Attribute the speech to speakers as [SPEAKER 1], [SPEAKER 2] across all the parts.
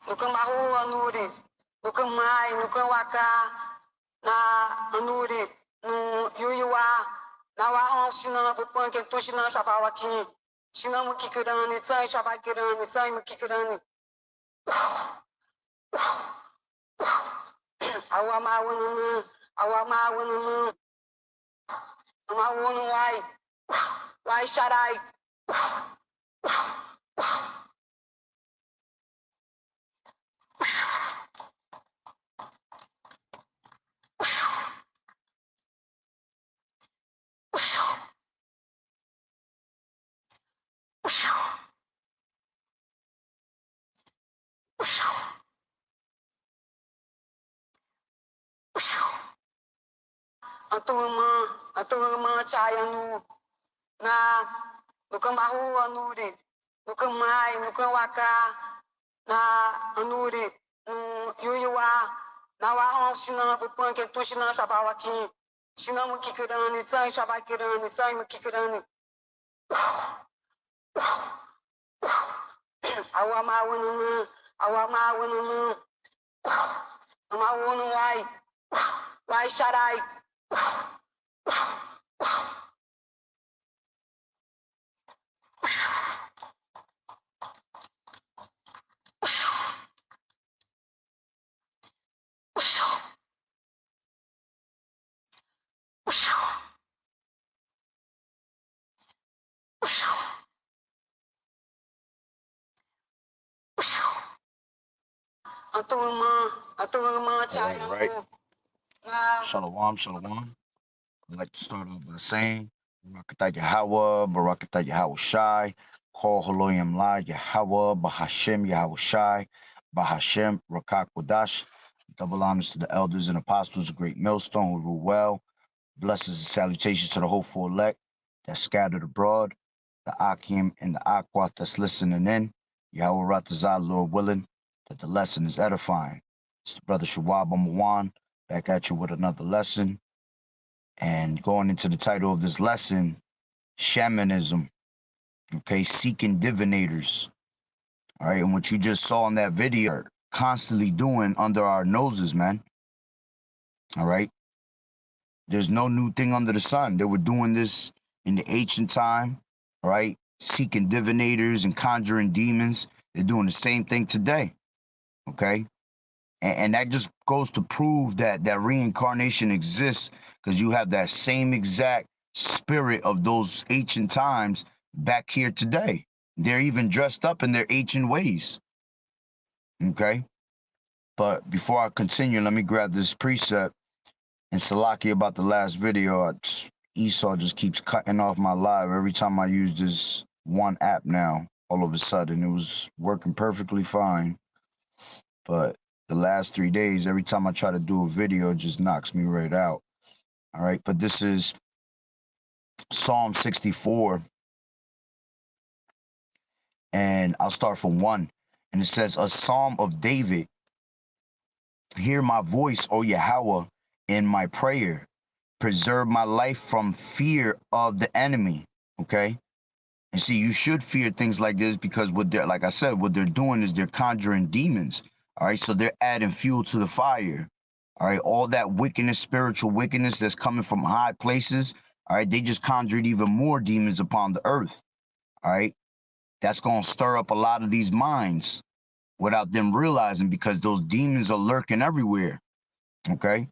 [SPEAKER 1] Nukang mahu anuri, nukang mai, nukang waka, na anuri, yuyuwa, na wa on sina bupon ke tu sina shapawaki, sina mukikirani, tsai shabakirani, tsai mukikirani. Awa ma wununu, awa ma wununu, ma wunu wai sharai. Atuma chayanu, na nukang mahu anuri, nukang mai, nukang waka, na anuri, yuyuwa, na wa on sina bupon ke tu sina shabawaki, sina mukikirani, tsai shabakirani, tsai mukikirani. Awa ma wununu, ma wunu wai sharai. Atuma chayanu.
[SPEAKER 2] Shalom, shalom. I'd like to start off by saying, Barakatah Yahweh, Barakatah Yahweh Shai, Kol Haloyim La Yahweh, Bahashem Yahweh Shai, Bahashem Rakak Wadash. Double honors to the elders and apostles of Great Millstone who rule well. Blessings and salutations to the hopeful elect that's scattered abroad, the Akim and the Aqua that's listening in. Yahweh Ratazah, Lord willing, that the lesson is edifying. It's the brother Shawab Amawan back at you with another lesson. And going into the title of this lesson, Shamanism, okay, seeking divinators. All right, and what you just saw in that video are constantly doing under our noses, man. All right. There's no new thing under the sun. They were doing this in the ancient time, right? Seeking divinators and conjuring demons. They're doing the same thing today, okay? And that just goes to prove that reincarnation exists, because you have that same exact spirit of those ancient times back here today. They're even dressed up in their ancient ways, okay? But before I continue, let me grab this precept. And Salaki, about the last video, Esau just keeps cutting off my live every time I use this one app now. All of a sudden, it was working perfectly fine. But the last 3 days, every time I try to do a video, it just knocks me right out. All right, but this is Psalm 64. And I'll start from 1. And it says, a Psalm of David. Hear my voice, O Yahweh, in my prayer. Preserve my life from fear of the enemy. Okay. And see, you should fear things like this, because what they're, like I said, what they're doing is they're conjuring demons. All right. So they're adding fuel to the fire. All right. All that wickedness, spiritual wickedness that's coming from high places. All right. They just conjured even more demons upon the earth. All right. That's going to stir up a lot of these minds without them realizing, because those demons are lurking everywhere. Okay.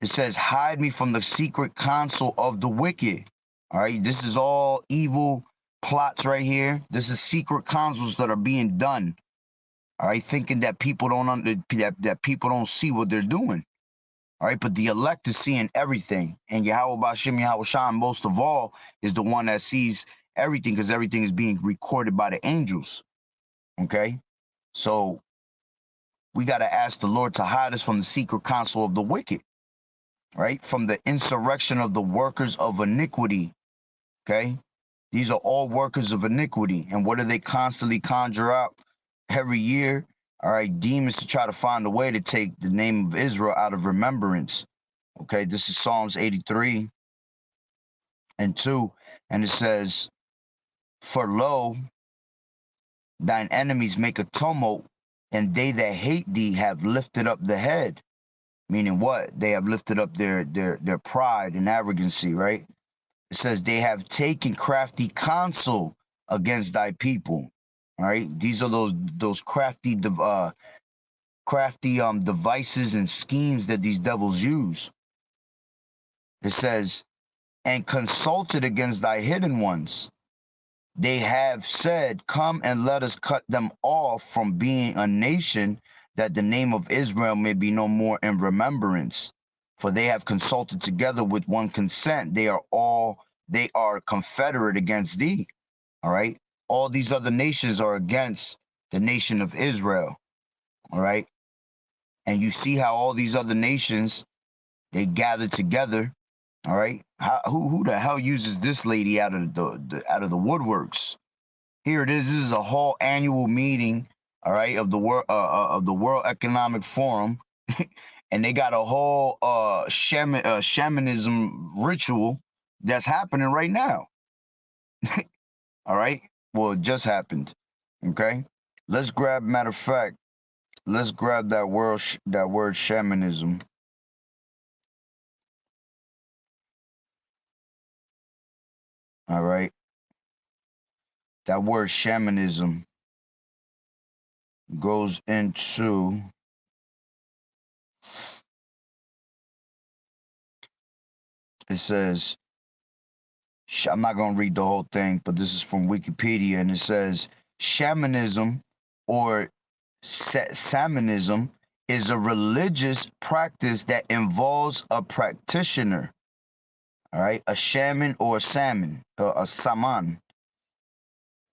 [SPEAKER 2] It says, hide me from the secret counsel of the wicked. All right, this is all evil plots right here. This is secret counsels that are being done. All right, thinking that people that people don't see what they're doing. All right, but the elect is seeing everything. And Yahweh Bashem, Yahweh Shai, most of all, is the one that sees everything, because everything is being recorded by the angels. Okay, so we got to ask the Lord to hide us from the secret counsel of the wicked. Right? From the insurrection of the workers of iniquity. Okay? These are all workers of iniquity. And what do they constantly conjure up every year? All right, demons to try to find a way to take the name of Israel out of remembrance. Okay, this is Psalms 83 and 2. And it says, for lo, thine enemies make a tumult And they that hate thee have lifted up the head. Meaning what? They have lifted up their pride and arrogancy, right? It says they have taken crafty counsel against thy people. All right. These are those crafty devices and schemes that these devils use. It says, and consulted against thy hidden ones. They have said, come and let us cut them off from being a nation, that the name of Israel may be no more in remembrance. For they have consulted together with one consent. They are confederate against thee. All right. All these other nations are against the nation of Israel. All right. And you see how all these other nations, they gather together. All right. Who the hell uses this lady out of the woodworks? Here it is. This is a whole annual meeting, all right, of the World Economic Forum, and they got a whole shamanism ritual that's happening right now. All right. Well, it just happened. Okay. Let's grab. Matter of fact, let's grab that word shamanism. All right. That word shamanism goes into, it says, I'm not going to read the whole thing, but this is from Wikipedia, and it says shamanism or shamanism is a religious practice that involves a practitioner, all right, a shaman or a saman,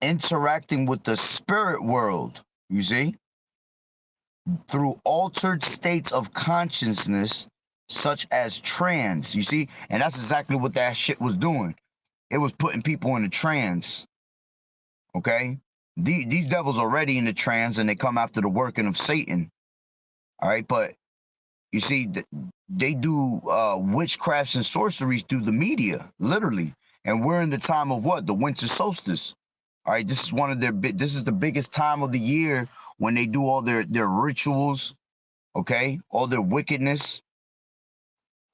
[SPEAKER 2] interacting with the spirit world, you see, through altered states of consciousness, such as trance, you see, and that's exactly what that shit was doing. It was putting people in a trance. Okay, these devils are already in the trance, and they come after the working of Satan. All right, but you see, they do witchcrafts and sorceries through the media, literally. And we're in the time of what? The winter solstice. All right, this is one of their this is the biggest time of the year when they do all their rituals. Okay, all their wickedness.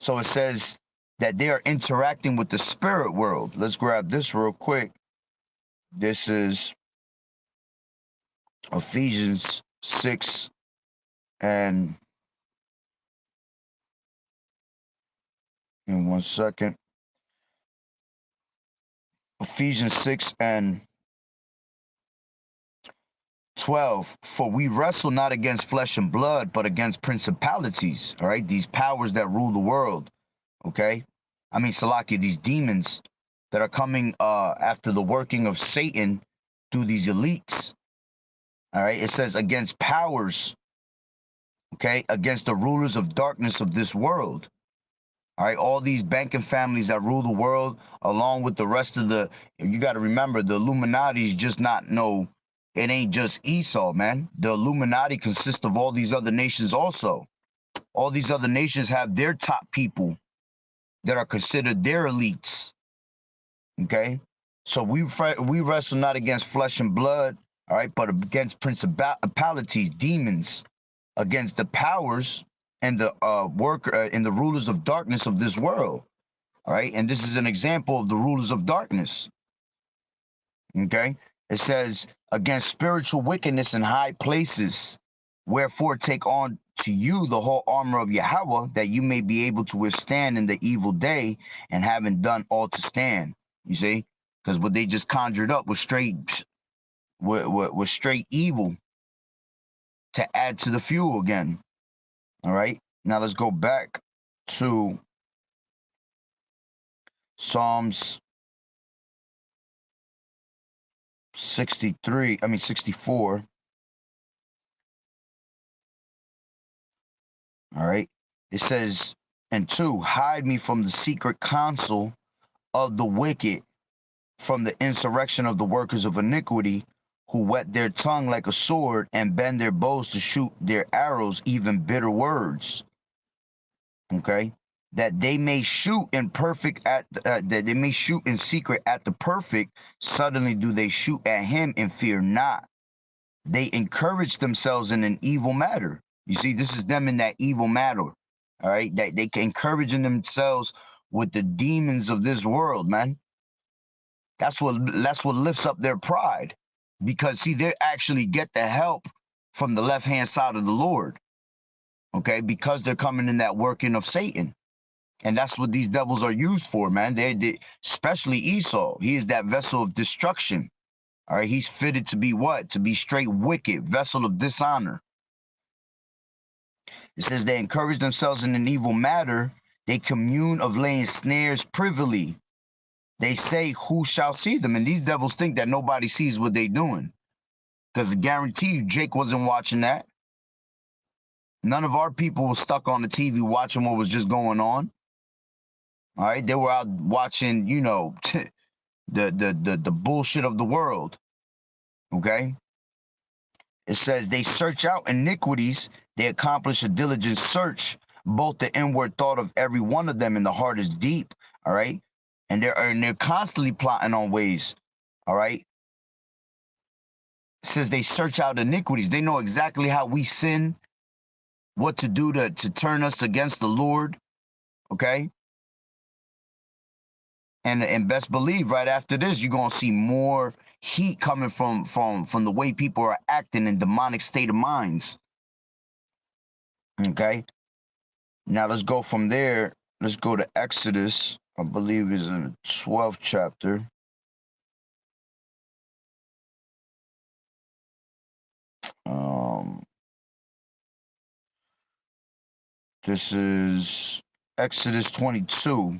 [SPEAKER 2] So it says that they are interacting with the spirit world. Let's grab this real quick. This is Ephesians 6 and in 1 second. Ephesians 6 and 12. For we wrestle not against flesh and blood, but against principalities. All right, these powers that rule the world. Okay, I mean, Salakia, these demons that are coming after the working of Satan through these elites. All right, it says against powers. Okay, against the rulers of darkness of this world. All right, all these banking families that rule the world, along with the rest of you got to remember, the Illuminati is just not it ain't just Esau, man. The Illuminati consists of all these other nations also. All these other nations have their top people that are considered their elites. Okay, so we wrestle not against flesh and blood, all right, but against principalities, demons, against the powers and the and the rulers of darkness of this world. All right, and this is an example of the rulers of darkness. Okay, it says against spiritual wickedness in high places. Wherefore take on to you the whole armor of Yahweh, that you may be able to withstand in the evil day, and having done all to stand. You see, because what they just conjured up was straight evil to add to the fuel again. All right, now let's go back to Psalms 64. All right, it says, and 2, hide me from the secret counsel of the wicked, from the insurrection of the workers of iniquity, who whet their tongue like a sword and bend their bows to shoot their arrows, even bitter words. Okay, that they may shoot in secret at the perfect. Suddenly do they shoot at him and fear not. they encourage themselves in an evil matter. You see, this is them in that evil matter. All right, that they can encouraging themselves with the demons of this world, man. That's what lifts up their pride, because see, they actually get the help from the left hand side of the Lord. Okay, because they're coming in that working of Satan. And that's what these devils are used for, man. They especially Esau. He is that vessel of destruction. All right, he's fitted to be what? To be straight wicked, vessel of dishonor. It says they encourage themselves in an evil matter. They commune of laying snares privily. They say, who shall see them? And these devils think that nobody sees what they're doing. Because I guarantee you, Jake wasn't watching that. None of our people were stuck on the TV watching what was just going on. All right, they were out watching, you know, the bullshit of the world. Okay. It says they search out iniquities. They accomplish a diligent search. Both the inward thought of every one of them and the heart is deep. All right, and they're constantly plotting on ways. All right. It says they search out iniquities. They know exactly how we sin, what to do to turn us against the Lord. Okay. And best believe right after this, you're gonna see more heat coming from the way people are acting in demonic state of minds. Okay. Now let's go from there. Let's go to Exodus. I believe is in the 12th chapter. This is Exodus 22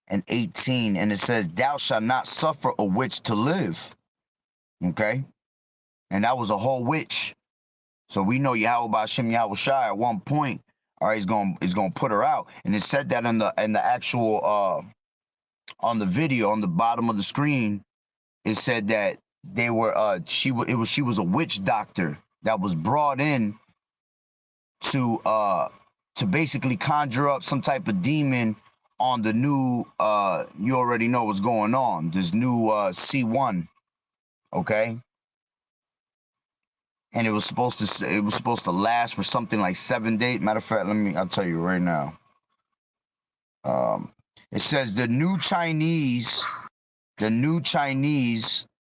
[SPEAKER 2] and 18, and it says, "Thou shalt not suffer a witch to live." Okay, and that was a whole witch. So we know Yahweh Ba'Shem Yahweh Shai at one point, all right, is gonna put her out, and it said that in the actual on the video on the bottom of the screen, it said that they were she was a witch doctor that was brought in to basically conjure up some type of demon on the new you already know what's going on, this new C1. Okay, and it was supposed to last for something like 7 days. Matter of fact, I'll tell you right now. It says the new Chinese,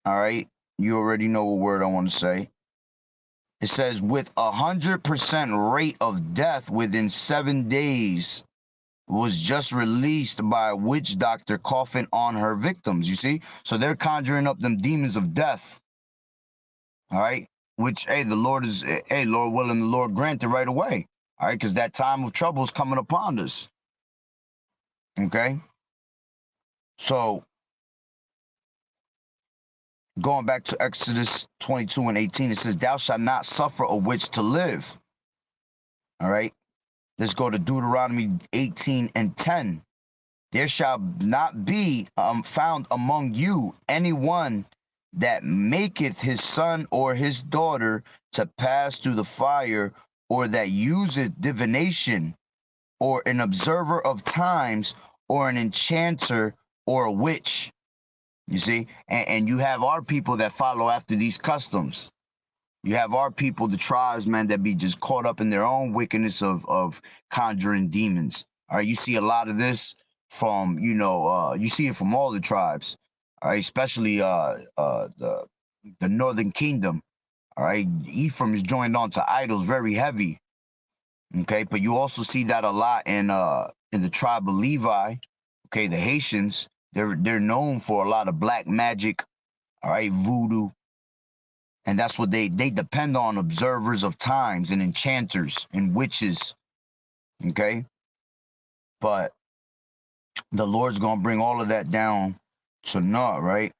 [SPEAKER 2] all right, you already know what word I want to say. It says with 100% rate of death within 7 days was just released by a witch doctor coughing on her victims. You see? So they're conjuring up them demons of death. All right? Which, hey, Lord willing, the Lord grant it right away. All right? Because that time of trouble is coming upon us. Okay? So, going back to Exodus 22 and 18, it says, "Thou shalt not suffer a witch to live." All right? Let's go to Deuteronomy 18 and 10. "There shall not be found among you anyone that maketh his son or his daughter to pass through the fire, or that useth divination, or an observer of times, or an enchanter, or a witch." You see? And you have our people that follow after these customs. You have our people, the tribes, man, that be just caught up in their own wickedness of conjuring demons. All right, you see a lot of this from, you see it from all the tribes. All right, especially the Northern Kingdom. All right, Ephraim is joined on to idols very heavy. Okay, but you also see that a lot in the tribe of Levi. Okay, the Haitians, they're known for a lot of black magic. All right, voodoo. And that's what they depend on, observers of times and enchanters and witches. Okay? But the Lord's going to bring all of that down to naught, right?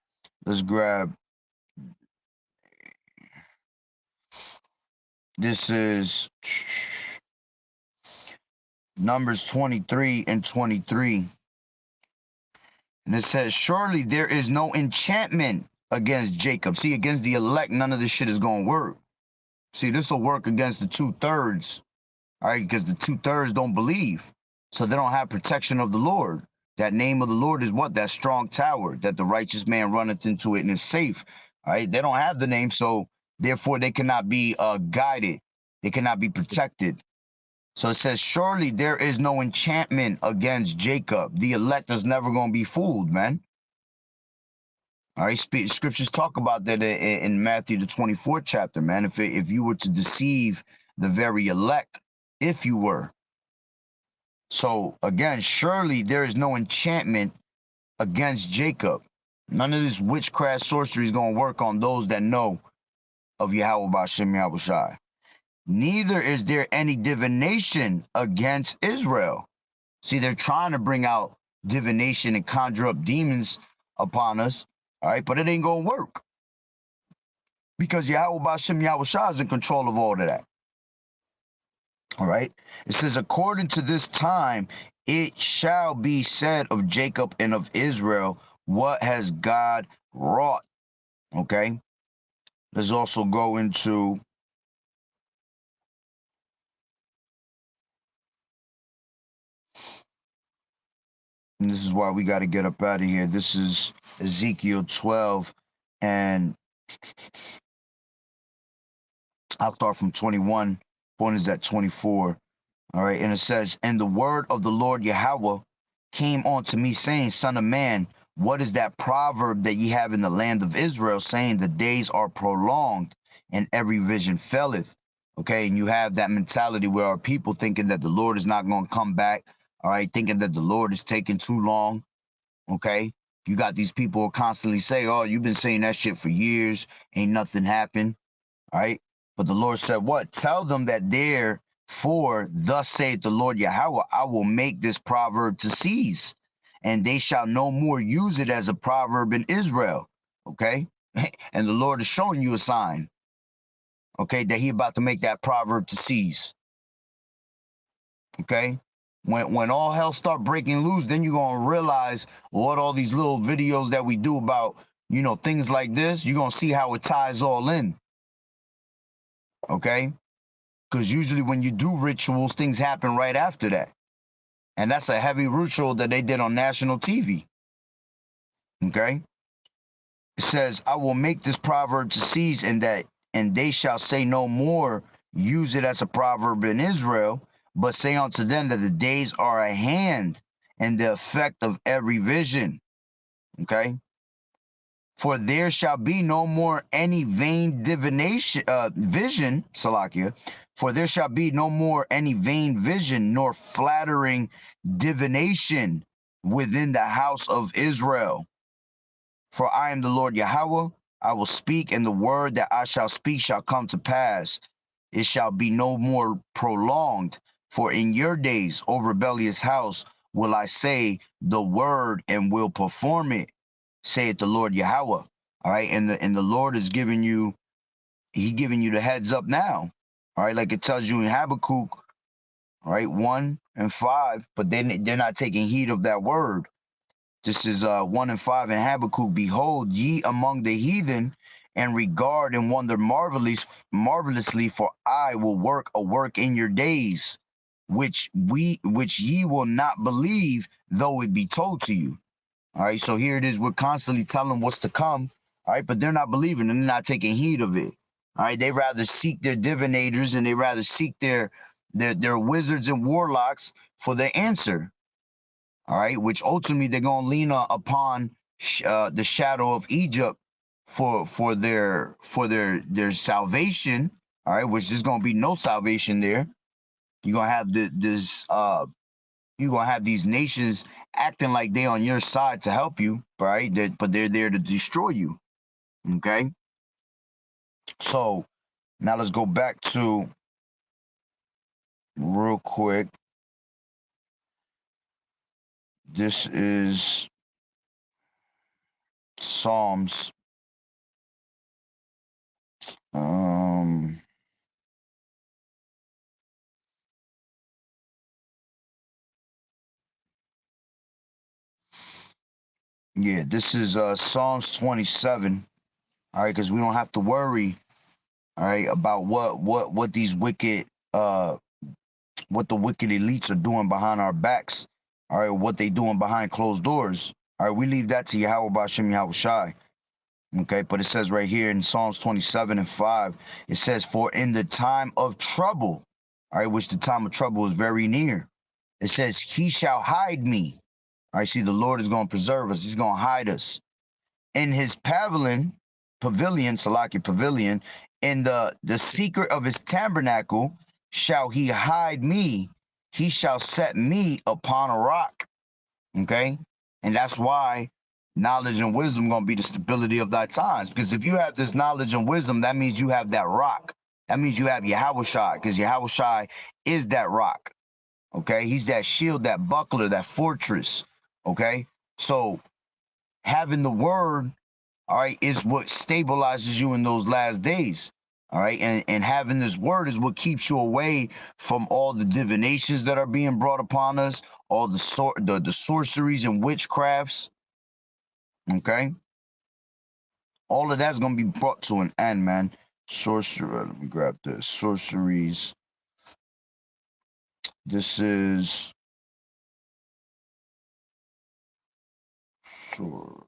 [SPEAKER 2] Let's grab. This is Numbers 23 and 23. And it says, "Surely there is no enchantment against Jacob." See, against the elect, none of this shit is going to work. See, this will work against the 2/3. All right, because the 2/3 don't believe. So they don't have protection of the Lord. That name of the Lord is what? That strong tower, that the righteous man runneth into it and is safe. All right, they don't have the name, so Therefore, they cannot be guided. They cannot be protected. So it says, surely there is no enchantment against Jacob. The elect is never going to be fooled, man. All right, scriptures talk about that in Matthew the 24th chapter, man. If you were to deceive the very elect, if you were. So again, surely there is no enchantment against Jacob. None of this witchcraft sorcery is going to work on those that know of Yahweh B'Shem Yahweh Shai. Neither is there any divination against Israel. See, they're trying to bring out divination and conjure up demons upon us, all right? But it ain't going to work because Yahweh B'Shem Yahweh Shai is in control of all of that, all right? It says, according to this time, it shall be said of Jacob and of Israel, what has God wrought, okay? Let's also go into and this is why we got to get up out of here. This is Ezekiel 12, and I'll start from 21. Point is at 24. All right, and it says, and the word of the Lord Yahweh came unto me, saying, son of man, what is that proverb that ye have in the land of Israel, saying the days are prolonged and every vision faileth? Okay, and you have that mentality where our people thinking that the Lord is not going to come back, all right, thinking that the Lord is taking too long, okay? You got these people who constantly say, oh, you've been saying that shit for years, ain't nothing happened, all right? But the Lord said what? Tell them that therefore, thus saith the Lord Yahweh, I will make this proverb to cease, and they shall no more use it as a proverb in Israel, okay? And the Lord is showing you a sign, okay, that he about to make that proverb to cease, okay? When all hell start breaking loose, then you're going to realize what all these little videos that we do about, you know, things like this, you're going to see how it ties all in, okay? Because usually when you do rituals, things happen right after that. And that's a heavy ritual that they did on national TV, okay? It says, I will make this proverb to cease, and they shall say no more, use it as a proverb in Israel, but say unto them that the days are at hand, and the effect of every vision, okay? For there shall be no more any vain divination, vision, Salakia. For there shall be no more any vain vision, nor flattering divination within the house of Israel. For I am the Lord Yahweh, I will speak, and the word that I shall speak shall come to pass. It shall be no more prolonged. For in your days, O rebellious house, will I say the word and will perform it, saith the Lord Yahweh. All right, and the Lord is giving you, he giving you the heads up now. All right, like it tells you in Habakkuk, all right, 1 and 5, but then they're not taking heed of that word. This is 1 and 5 in Habakkuk. Behold, ye among the heathen, and regard and wonder marvelously, for I will work a work in your days, which ye will not believe, though it be told to you. All right, so here it is. We're constantly telling what's to come. All right, but they're not believing and they're not taking heed of it. All right, they rather seek their divinators and they rather seek their wizards and warlocks for the answer. All right, which ultimately they're gonna lean upon the shadow of Egypt for their salvation. All right, which is gonna be no salvation there. You're gonna have you're gonna have these nations acting like they on your side to help you, right? But they're there to destroy you. Okay. So now let's go back to real quick. This is Psalms. Yeah, this is Psalms 27. All right, because we don't have to worry, all right, about what these wicked what the wicked elites are doing behind our backs, all right, what they doing behind closed doors. All right, we leave that to Yahweh B'Shem Yahweh Shai. Okay, but it says right here in Psalms 27:5, it says, for in the time of trouble, all right, which the time of trouble is very near, it says, he shall hide me. All right, see, the Lord is going to preserve us. He's going to hide us. In his pavilion, Salaki pavilion, in the secret of his tabernacle shall he hide me. He shall set me upon a rock. Okay? And that's why knowledge and wisdom going to be the stability of thy times. Because if you have this knowledge and wisdom, that means you have that rock. That means you have Yahushai, because Yahushai is that rock. Okay? He's that shield, that buckler, that fortress. Okay? So having the word, all right, is what stabilizes you in those last days. All right, and having this word is what keeps you away from all the divinations that are being brought upon us, all the sorceries and witchcrafts. Okay, all of that's gonna be brought to an end, man. Sorcerer, let me grab this. Sorceries. This is sure.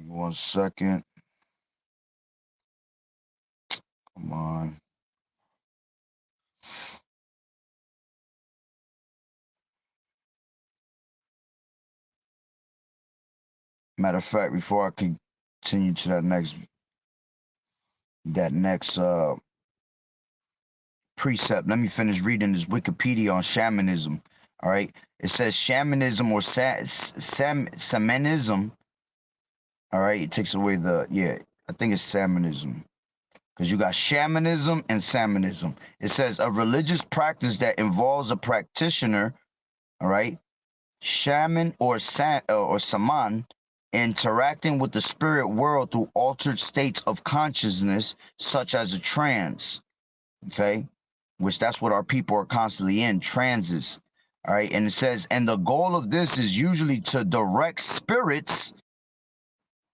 [SPEAKER 2] 1 second. Come on. Matter of fact, before I continue to that next precept, let me finish reading this Wikipedia on shamanism. All right, it says shamanism or shamanism. All right, it takes away I think it's shamanism, because you got shamanism and shamanism. It says a religious practice that involves a practitioner, all right, shaman or shaman, interacting with the spirit world through altered states of consciousness, such as a trance. Okay, which that's what our people are constantly in, transes. All right, and it says, and the goal of this is usually to direct spirits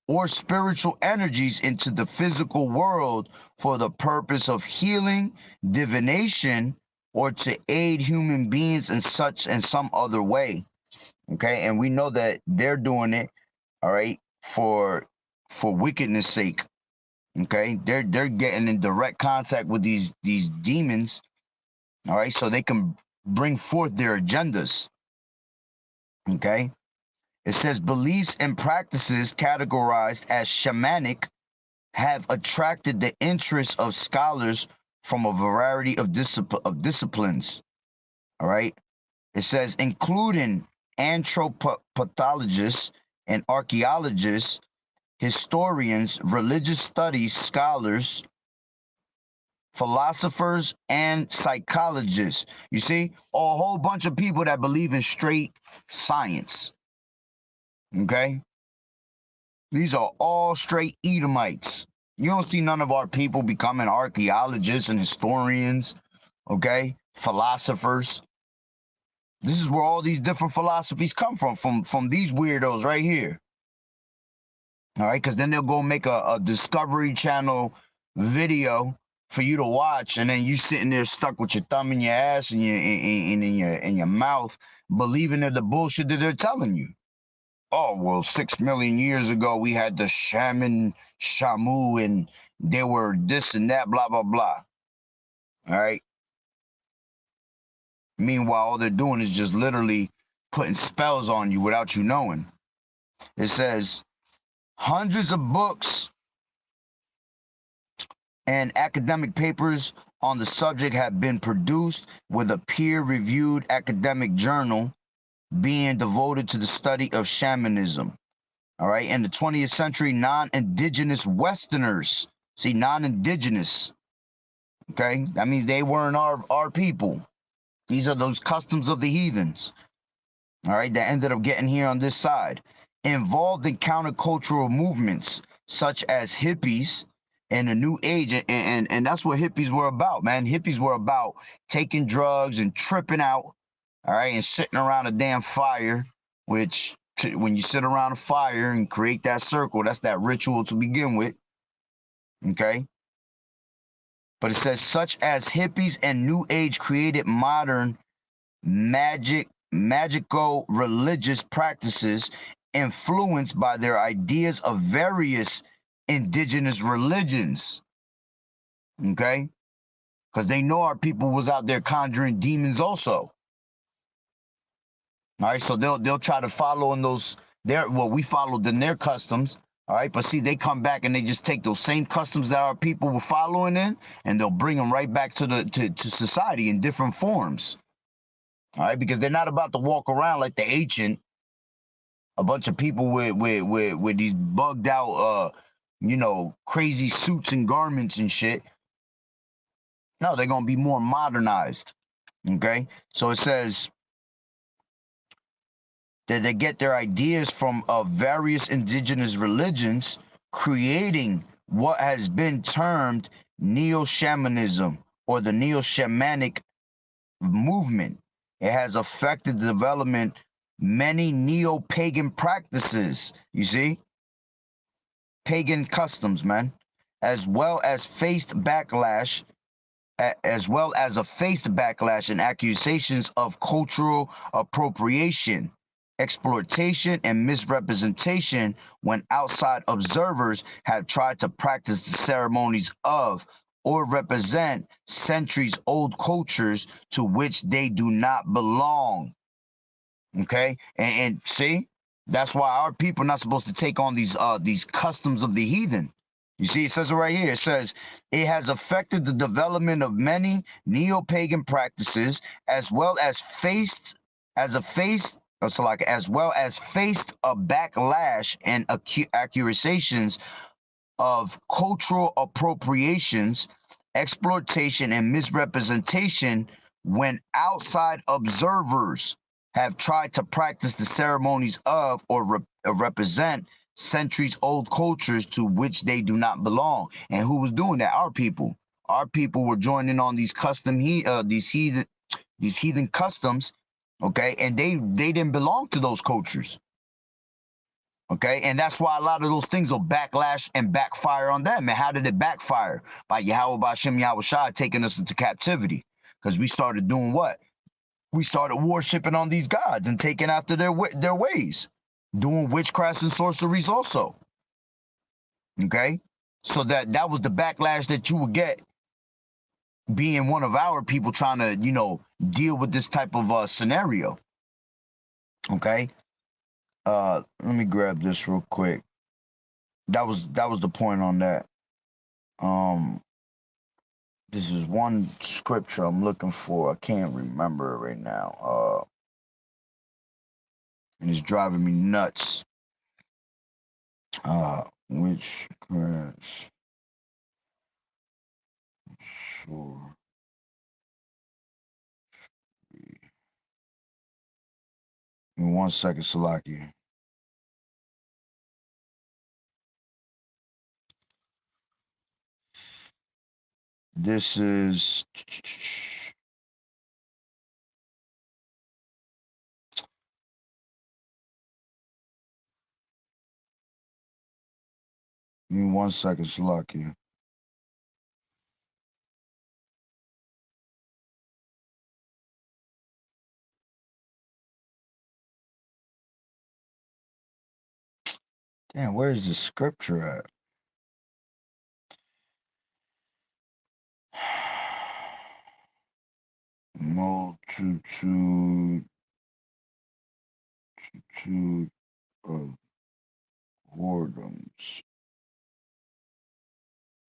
[SPEAKER 2] or spiritual energies into the physical world for the purpose of healing, divination, or to aid human beings in some other way. Okay, and we know that they're doing it, all right, for wickedness sake. Okay, they're getting in direct contact with these demons, all right, so they can bring forth their agendas. Okay, it says beliefs and practices categorized as shamanic have attracted the interest of scholars from a variety of disciplines. All right, it says including anthropopathologists and archaeologists, historians, religious studies scholars, philosophers, and psychologists. You see, a whole bunch of people that believe in straight science. Okay? These are all straight Edomites. You don't see none of our people becoming archaeologists and historians, okay? Philosophers. This is where all these different philosophies come from these weirdos right here. All right, because then they'll go make a Discovery Channel video for you to watch, and then you sitting there stuck with your thumb in your ass and in your mouth, believing in the bullshit that they're telling you. Oh, well, 6 million years ago we had the Shamu, and they were this and that, blah blah blah. All right. Meanwhile, all they're doing is just literally putting spells on you without you knowing. It says hundreds of books and academic papers on the subject have been produced, with a peer-reviewed academic journal being devoted to the study of shamanism. All right, in the 20th century, non-indigenous Westerners, see, non-indigenous, okay, that means they weren't our people. These are those customs of the heathens, all right, that ended up getting here on this side, involved in countercultural movements such as hippies and the new age, and that's what hippies were about, man. Hippies were about taking drugs and tripping out, all right, and sitting around a damn fire, which when you sit around a fire and create that circle, that's that ritual to begin with, okay? But it says such as hippies and new age created modern magic magical religious practices influenced by their ideas of various indigenous religions. Okay? Because they know our people was out there conjuring demons also. All right, so they'll try to follow in those we followed in their customs. All right, but see, they come back and they just take those same customs that our people were following in, and they'll bring them right back to to society in different forms. All right, because they're not about to walk around like the ancient, a bunch of people with these bugged out crazy suits and garments and shit. No, they're gonna be more modernized. Okay, so it says that they get their ideas from various indigenous religions, creating what has been termed neo-shamanism or the neo-shamanic movement. It has affected the development many neo-pagan practices, you see? Pagan customs, man, as well as faced backlash and accusations of cultural appropriation, exploitation, and misrepresentation when outside observers have tried to practice the ceremonies of or represent centuries-old cultures to which they do not belong. Okay, and see, that's why our people are not supposed to take on these customs of the heathen. You see, it says it right here. It says it has affected the development of many neo-pagan practices, as well as faced a backlash and accusations of cultural appropriations, exploitation, and misrepresentation when outside observers have tried to practice the ceremonies of or represent centuries-old cultures to which they do not belong. And who was doing that? Our people. Our people were joining on these heathen customs, okay, and they didn't belong to those cultures. Okay, and that's why a lot of those things will backlash and backfire on them. And how did it backfire? By Yahweh Ba'Shem Yahweh Shai taking us into captivity. Because we started doing what? We started worshiping on these gods and taking after their ways. Doing witchcrafts and sorceries also. Okay? So that was the backlash that you would get being one of our people trying to, deal with this type of scenario. Okay? Let me grab this real quick. That was the point on that. This is one scripture I'm looking for. I can't remember it right now. And it's driving me nuts. Which crash? Sure. Give me 1 second, Salaki. This is give me 1 second, Salaki. Damn, where is the scripture at? Multitude of whoredoms.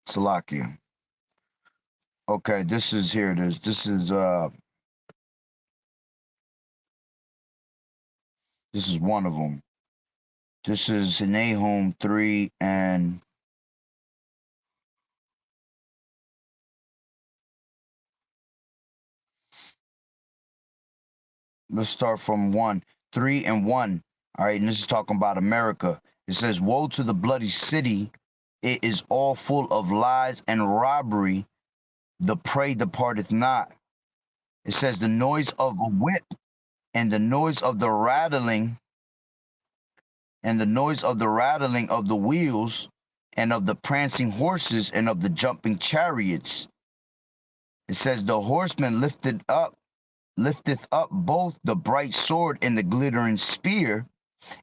[SPEAKER 2] Salakia. Okay, this is here. This is one of them. This is Nahum 3 and let's start from 1, 3 and 1. All right, and this is talking about America. It says, "Woe to the bloody city! It is all full of lies and robbery. The prey departeth not." It says, "The noise of a whip and the noise of the rattling of the wheels and of the prancing horses and of the jumping chariots." It says, "The horsemen lifted lifteth up both the bright sword and the glittering spear,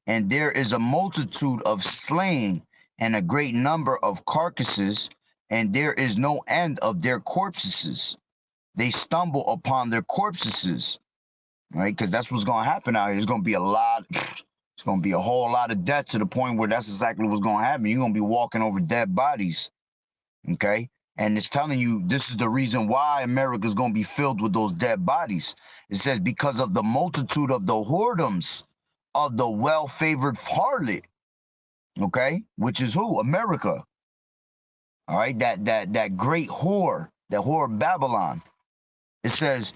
[SPEAKER 2] and there is a multitude of slain and a great number of carcasses, and there is no end of their corpses. They stumble upon their corpses, right? Because that's what's going to happen out here. There's going to be a lot. It's going to be a whole lot of death to the point where that's exactly what's going to happen. You're going to be walking over dead bodies, okay? And it's telling you this is the reason why America is going to be filled with those dead bodies. It says because of the multitude of the whoredoms of the well-favored harlot, okay? Which is who? America. All right, that great whore, that whore of Babylon. It says,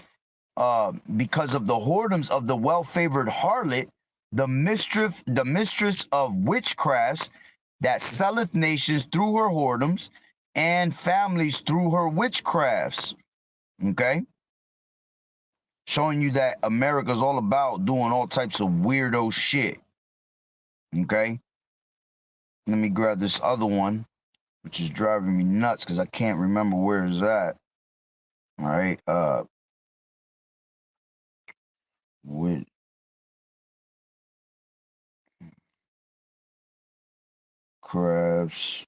[SPEAKER 2] because of the whoredoms of the well-favored harlot, the mistress of witchcrafts, that selleth nations through her whoredoms, and families through her witchcrafts. Okay? Showing you that America's all about doing all types of weirdo shit. Okay? Let me grab this other one, which is driving me nuts because I can't remember where it's at. All right, with crabs.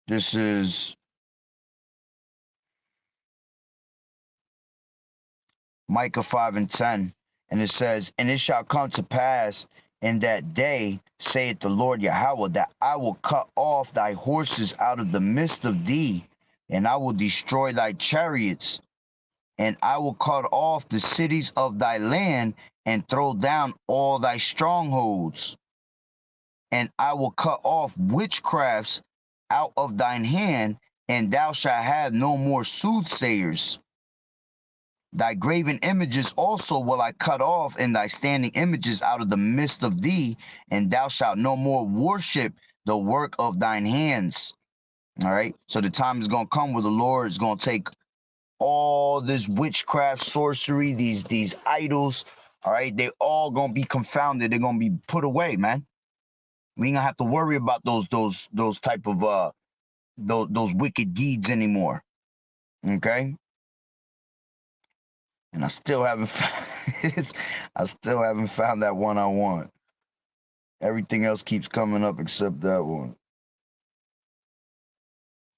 [SPEAKER 2] This is Micah 5:10, and it says, and it shall come to pass in that day, saith the Lord Yahweh, that I will cut off thy horses out of the midst of thee, and I will destroy thy chariots, and I will cut off the cities of thy land, and throw down all thy strongholds, and I will cut off witchcrafts out of thine hand, and thou shalt have no more soothsayers. Thy graven images also will I cut off, and thy standing images out of the midst of thee, and thou shalt no more worship the work of thine hands. All right. So the time is going to come where the Lord is going to take all this witchcraft, sorcery, these idols. All right. They all going to be confounded. They're going to be put away, man. We ain't gonna have to worry about those type of those wicked deeds anymore. Okay. And I still haven't I still haven't found that one I want. Everything else keeps coming up except that one.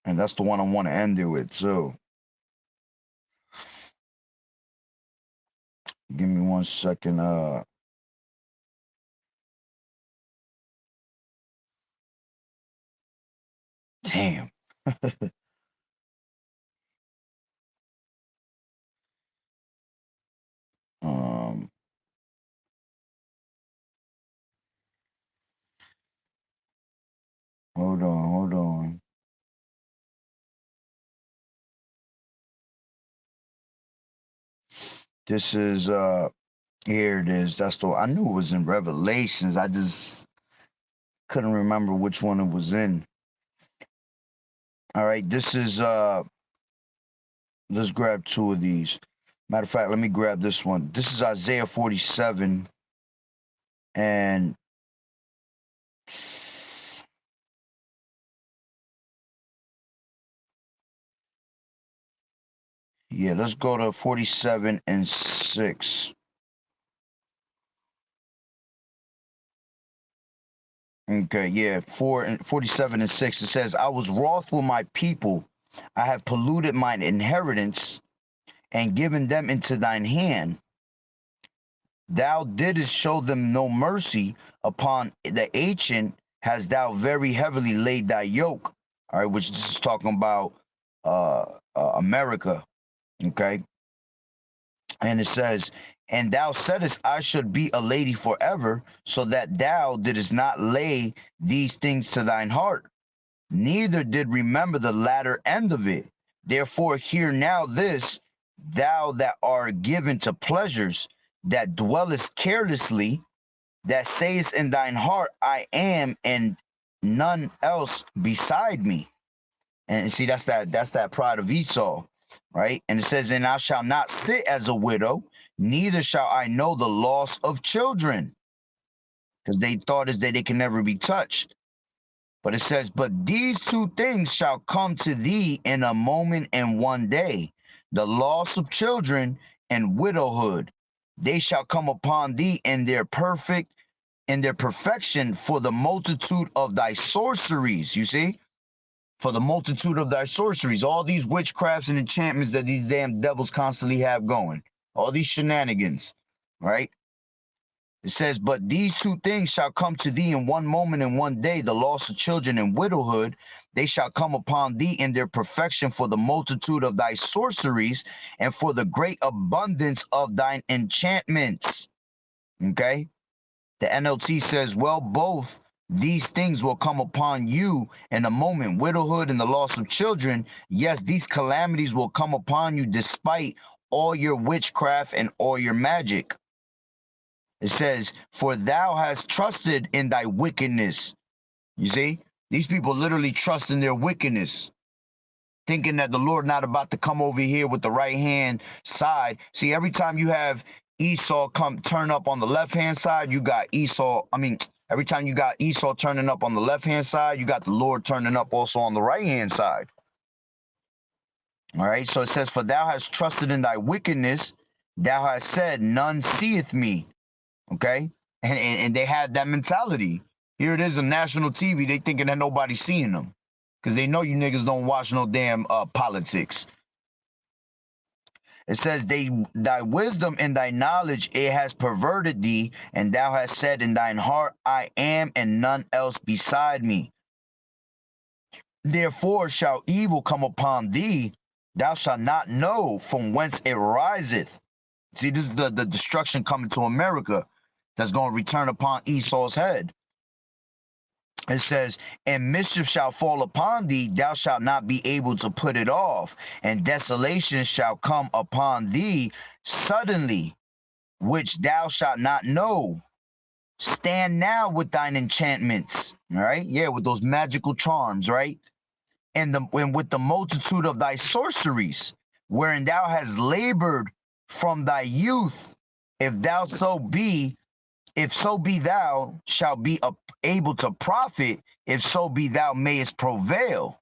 [SPEAKER 2] And that's the one I want to end it with, so give me 1 second. Damn. um hold on. This is here it is. That's the I knew it was in Revelations. I just couldn't remember which one it was in. All right, this is let's grab two of these. Matter of fact, let me grab this one. This is Isaiah 47, and yeah, let's go to 47 and 6. Okay, yeah, 47 and 6. It says, I was wroth with my people. I have polluted mine inheritance and given them into thine hand. Thou didst show them no mercy. Upon the ancient hast thou very heavily laid thy yoke. All right, which this is talking about America. Okay. And it says, and thou saidst, I should be a lady forever, so that thou didst not lay these things to thine heart, neither did remember the latter end of it. Therefore, hear now this, thou that art given to pleasures, that dwellest carelessly, that sayest in thine heart, I am, and none else beside me. And see, that's that pride of Esau, right? And it says, and I shall not sit as a widow, neither shall I know the loss of children. because they thought is that they can never be touched. But it says, but these two things shall come to thee in a moment and one day, the loss of children and widowhood. They shall come upon thee in their perfection for the multitude of thy sorceries. You see? For the multitude of thy sorceries, all these witchcrafts and enchantments that these damn devils constantly have going, all these shenanigans, right? It says, but these two things shall come to thee in one moment and one day, the loss of children and widowhood. They shall come upon thee in their perfection for the multitude of thy sorceries and for the great abundance of thine enchantments. Okay? The NLT says, well, both these things will come upon you in a moment, widowhood and the loss of children. Yes, these calamities will come upon you despite all your witchcraft and all your magic. It says, for thou hast trusted in thy wickedness. You see, these people literally trust in their wickedness, thinking that the Lord not about to come over here with the right hand side. See, every time you have Esau turn up on the left hand side, you got Esau. Every time you got Esau turning up on the left hand side, you got the Lord turning up also on the right hand side. All right. So it says, for thou hast trusted in thy wickedness, thou hast said, none seeth me. Okay. And they have that mentality. Here it is on national TV. They thinking that nobody's seeing them because they know you niggas don't watch no damn politics. It says, thy wisdom and thy knowledge, it has perverted thee, and thou hast said in thine heart, I am, and none else beside me. Therefore shall evil come upon thee, thou shalt not know from whence it riseth. See, this is the destruction coming to America that's going to return upon Esau's head. It says, and mischief shall fall upon thee, thou shalt not be able to put it off, and desolation shall come upon thee suddenly, which thou shalt not know. Stand now with thine enchantments, all right? Yeah, with those magical charms, right? And with the multitude of thy sorceries, wherein thou hast labored from thy youth, if so be thou shalt be able to profit, if so be thou mayest prevail.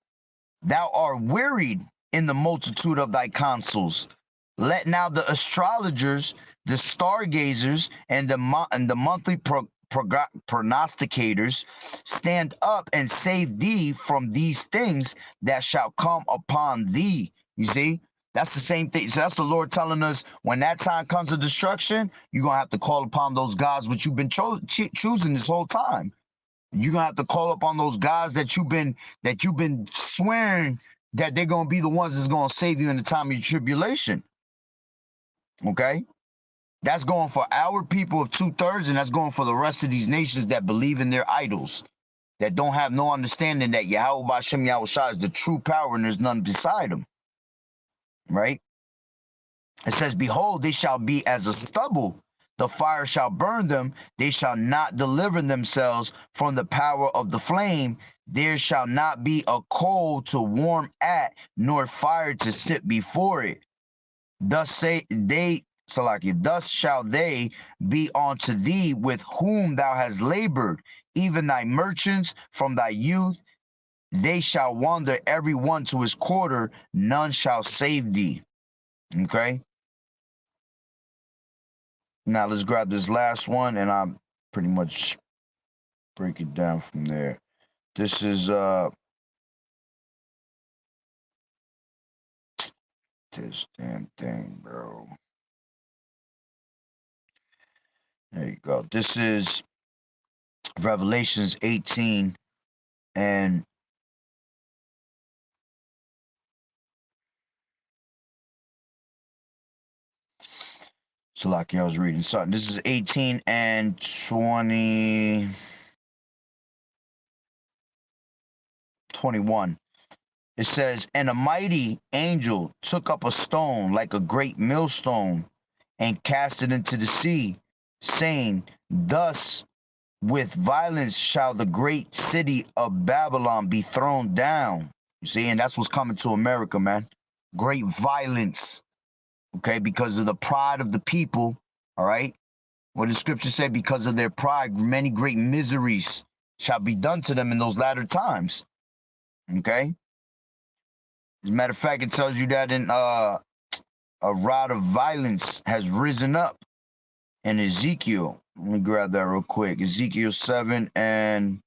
[SPEAKER 2] Thou art wearied in the multitude of thy counsels. Let now the astrologers, the stargazers, and the monthly prognosticators stand up and save thee from these things that shall come upon thee. You see? That's the same thing. So that's the Lord telling us when that time comes to destruction, you're going to have to call upon those gods which you've been choosing this whole time. You're going to have to call upon those gods that you've been swearing that they're going to be the ones that's going to save you in the time of your tribulation. Okay? That's going for our people of 2/3, and that's going for the rest of these nations that believe in their idols, that don't have no understanding that Yahweh B'Shem Yahweh Shah is the true power and there's none beside him. Right? It says, behold, they shall be as a stubble. The fire shall burn them. They shall not deliver themselves from the power of the flame. There shall not be a coal to warm at, nor fire to sit before it. Thus say they, Salaki, thus shall they be unto thee with whom thou hast labored, even thy merchants from thy youth. They shall wander every one to his quarter. None shall save thee. Okay? Now let's grab this last one and I'll pretty much break it down from there. This is this damn thing, bro. There you go. This is Revelations 18 and so like I was reading something. This is 18 and 21. It says, and a mighty angel took up a stone like a great millstone and cast it into the sea, saying, thus with violence shall the great city of Babylon be thrown down. You see, and that's what's coming to America, man. Great violence, okay, because of the pride of the people, all right? What does scripture say? Because of their pride, many great miseries shall be done to them in those latter times. Okay? As a matter of fact, it tells you that in a rod of violence has risen up in Ezekiel. Let me grab that real quick. Ezekiel 7 and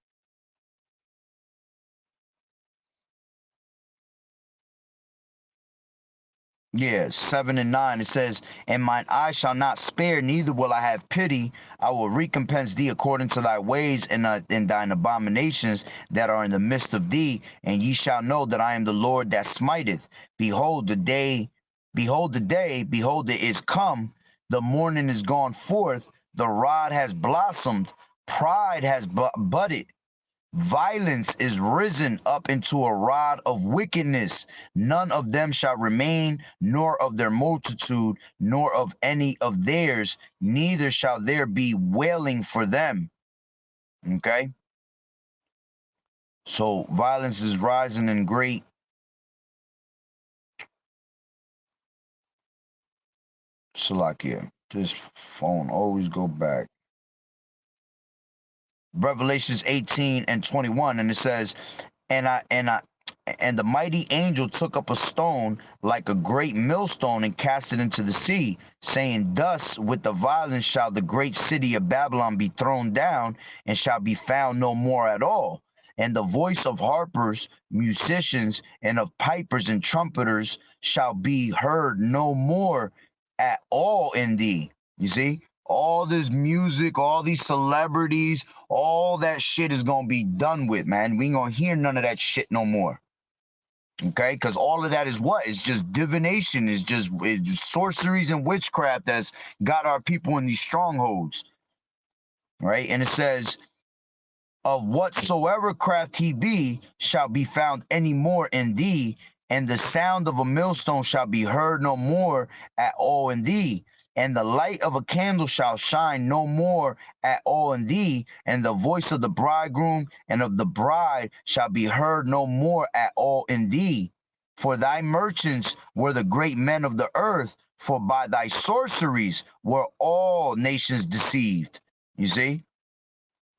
[SPEAKER 2] yeah, 7 and 9. It says, and mine eye shall not spare, neither will I have pity. I will recompense thee according to thy ways and thine abominations that are in the midst of thee, and ye shall know that I am the Lord that smiteth. Behold the day, behold it is come, the morning is gone forth, the rod has blossomed, pride has budded. Violence is risen up into a rod of wickedness. None of them shall remain, nor of their multitude, nor of any of theirs, neither shall there be wailing for them. Okay? So violence is rising in great. Salakia. This phone always go back. Revelations 18 and 21, and it says, and the mighty angel took up a stone like a great millstone and cast it into the sea, saying, thus with the violence shall the great city of Babylon be thrown down, and shall be found no more at all. And the voice of harpers, musicians, and of pipers and trumpeters shall be heard no more at all in thee. You see? All this music, all these celebrities, all that shit is gonna be done with, man. We ain't gonna hear none of that shit no more. Okay, because all of that is what? It's just divination, it's just sorceries and witchcraft that's got our people in these strongholds. Right? And it says, of whatsoever craft he be shall be found any more in thee, and the sound of a millstone shall be heard no more at all in thee, and the light of a candle shall shine no more at all in thee, and the voice of the bridegroom and of the bride shall be heard no more at all in thee. For thy merchants were the great men of the earth, for by thy sorceries were all nations deceived. You see?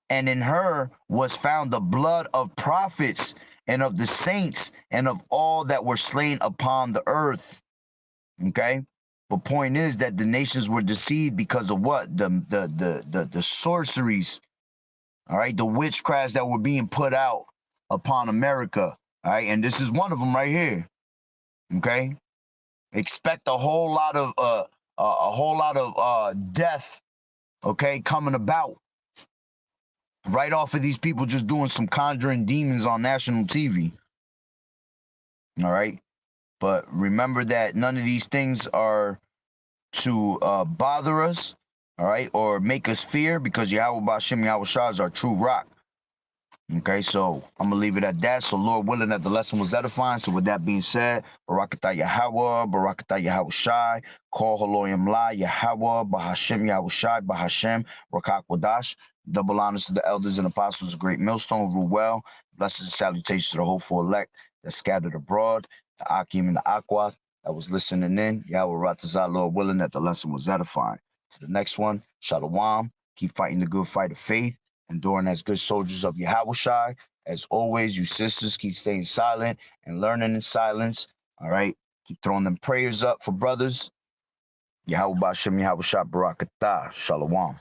[SPEAKER 2] And in her was found the blood of prophets and of the saints and of all that were slain upon the earth. Okay? The point is that the nations were deceived because of what? The sorceries, all right, the witchcrafts that were being put out upon America. All right, and this is one of them right here. Okay? Expect a whole lot of death, okay, coming about right off of these people just doing some conjuring demons on national TV. All right. But remember that none of these things are to bother us, all right, or make us fear, because Yahweh Ba'Shem Yahweh Shah is our true rock. Okay, so I'm gonna leave it at that. So Lord willing that the lesson was edifying. So with that being said, Barakatah Yahweh, Barakatah Yahweh Shai, Call Haloyim La, Yahweh, Bahashem Yahweh Shai, Bahashem, Rakak Wadash. Double honors to the elders and apostles of Great Millstone, rule well. Blessings and salutations to the hopeful elect that scattered abroad, the Akim and the Akwath that was listening in. Yahweh Ratazah, Lord willing that the lesson was edifying. To the next one, Shalom. Keep fighting the good fight of faith, enduring as good soldiers of Yahushai. As always, you sisters, keep staying silent and learning in silence. All right? Keep throwing them prayers up for brothers. Yahweh Ba'Shem Yahushai Barakatah. Shalom.